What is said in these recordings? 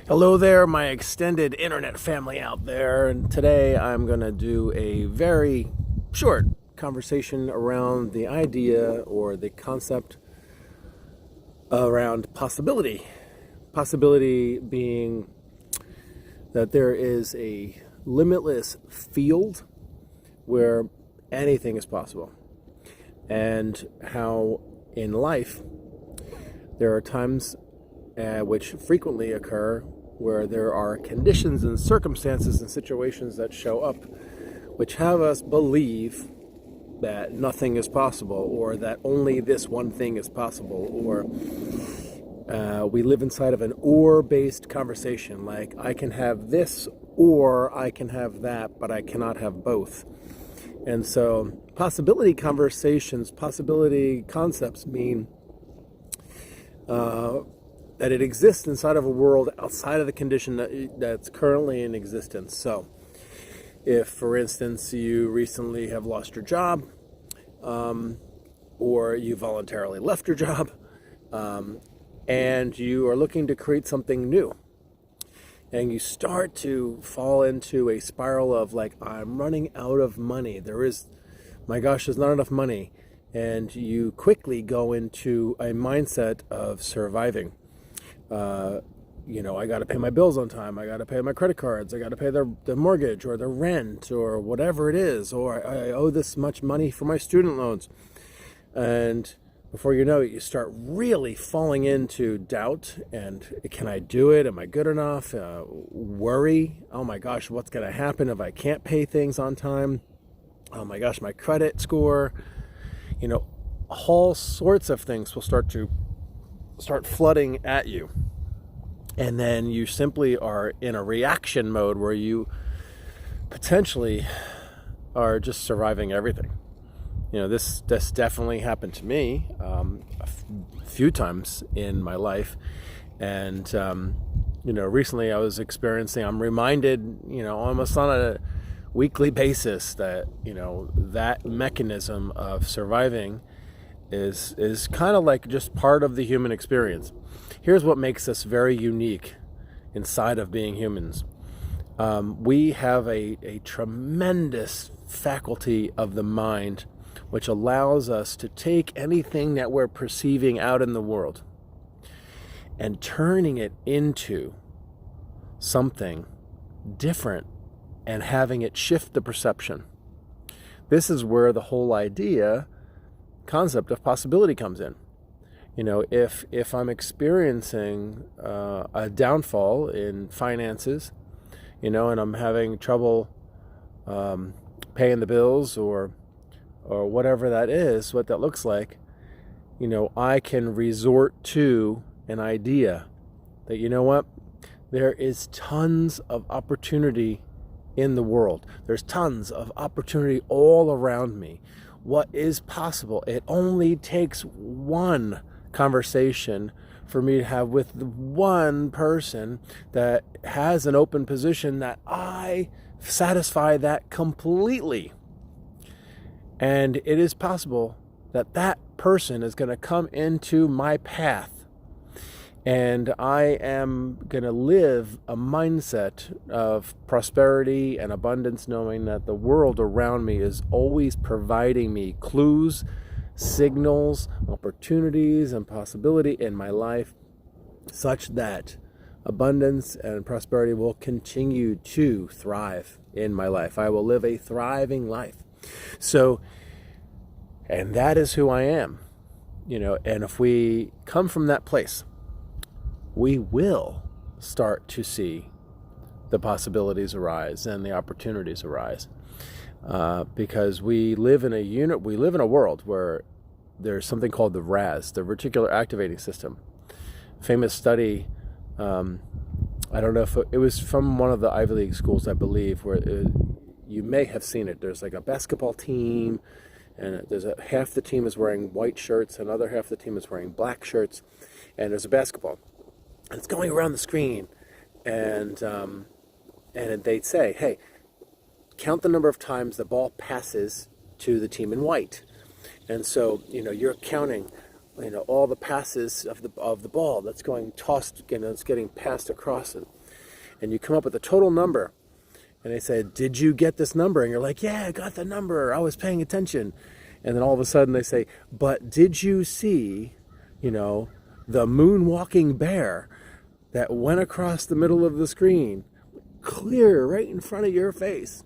Hello there, my extended internet family out there, and today I'm going to do a very short conversation around the idea or the concept around possibility. Possibility being that there is a limitless field where anything is possible, and how in life there are times which frequently occur where there are conditions and circumstances and situations that show up which have us believe that nothing is possible, or that only this one thing is possible, or we live inside of an or-based conversation, like I can have this or I can have that, but I cannot have both. And so possibility conversations, possibility concepts mean that it exists inside of a world outside of the condition that's currently in existence. So if, for instance, you recently have lost your job, or you voluntarily left your job, and you are looking to create something new, and you start to fall into a spiral of like, I'm running out of money. My gosh, there's not enough money. And you quickly go into a mindset of surviving. I got to pay my bills on time. I got to pay my credit cards. I got to pay the mortgage or the rent or whatever it is. Or I owe this much money for my student loans. And before you know it, you start really falling into doubt. And can I do it? Am I good enough? Worry. Oh my gosh, what's going to happen if I can't pay things on time? Oh my gosh, my credit score. All sorts of things will start flooding at you. And then you simply are in a reaction mode where you potentially are just surviving everything. This definitely happened to me a few times in my life. And, recently I'm reminded, almost on a weekly basis that, that mechanism of surviving is kind of like just part of the human experience. Here's what makes us very unique inside of being humans. We have a tremendous faculty of the mind which allows us to take anything that we're perceiving out in the world and turning it into something different and having it shift the perception. This is where the whole concept of possibility comes in. If I'm experiencing a downfall in finances, and I'm having trouble paying the bills or whatever that is, what that looks like, I can resort to an idea that, there is tons of opportunity in the world. There's tons of opportunity all around me. What is possible? It only takes one conversation for me to have with the one person that has an open position that I satisfy that completely. And it is possible that that person is going to come into my path. And I am going to live a mindset of prosperity and abundance, knowing that the world around me is always providing me clues, signals, opportunities, and possibility in my life, such that abundance and prosperity will continue to thrive in my life. I will live a thriving life. And that is who I am. And if we come from that place, we will start to see the possibilities arise and the opportunities arise, because we live in a world where there's something called the RAS, the Reticular Activating System. Famous study. I don't know if it was from one of the Ivy League schools, I believe, where you may have seen it. There's like a basketball team, and half the team is wearing white shirts, another half the team is wearing black shirts, and there's a basketball. And it's going around the screen, and they'd say, hey, count the number of times the ball passes to the team in white. And so, you're counting, all the passes of the ball that's going tossed, it's getting passed across it. and you come up with a total number. And they say, did you get this number? And you're like, yeah, I got the number. I was paying attention. And then all of a sudden they say, but did you see, the moonwalking bear that went across the middle of the screen, clear right in front of your face?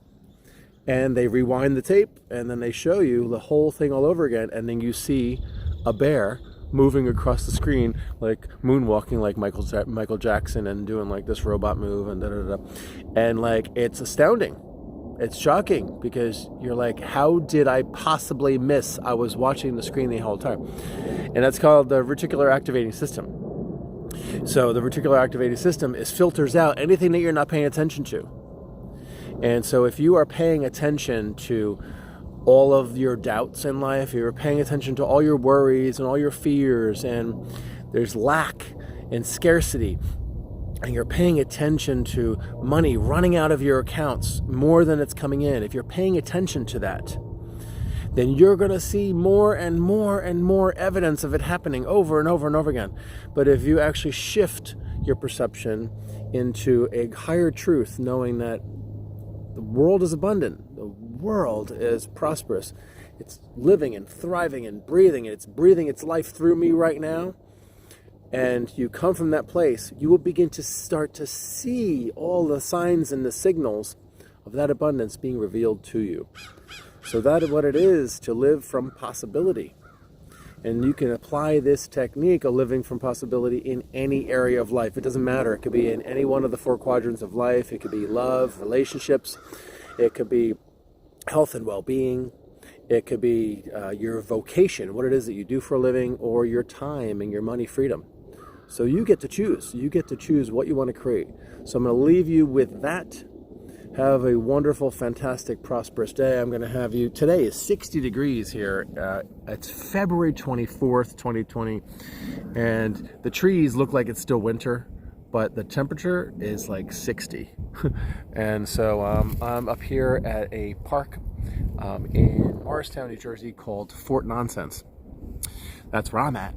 And they rewind the tape, and then they show you the whole thing all over again. And then you see a bear moving across the screen, like moonwalking like Michael Jackson, and doing like this robot move and da-da-da. And like, it's astounding. It's shocking, because you're like, how did I possibly miss? I was watching the screen the whole time. And that's called the reticular activating system. So the reticular activating system filters out anything that you're not paying attention to. And so if you are paying attention to all of your doubts in life, you're paying attention to all your worries and all your fears, and there's lack and scarcity, and you're paying attention to money running out of your accounts more than it's coming in, if you're paying attention to that, then you're going to see more and more and more evidence of it happening over and over and over again. But if you actually shift your perception into a higher truth, knowing that the world is abundant, the world is prosperous, it's living and thriving and breathing, and it's breathing its life through me right now, and you come from that place, you will begin to start to see all the signs and the signals of that abundance being revealed to you. So that is what it is to live from possibility. And you can apply this technique of living from possibility in any area of life. It doesn't matter. It could be in any one of the 4 quadrants of life. It could be love, relationships. It could be health and well-being. It could be your vocation, what it is that you do for a living, or your time and your money freedom. So you get to choose. You get to choose what you want to create. So I'm going to leave you with that. Have a wonderful, fantastic, prosperous day. I'm going to have you, today is 60 degrees here. It's February 24th, 2020. And the trees look like it's still winter, but the temperature is like 60. And so I'm up here at a park in Morristown, New Jersey called Fort Nonsense. That's where I'm at.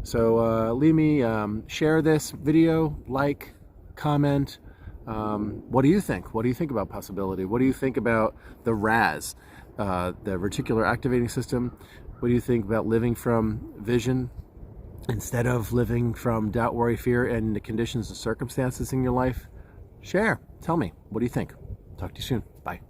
So leave me, share this video, like, comment. What do you think? What do you think about possibility? What do you think about the RAS, the reticular activating system? What do you think about living from vision instead of living from doubt, worry, fear, and the conditions and circumstances in your life? Share. Tell me. What do you think? Talk to you soon. Bye.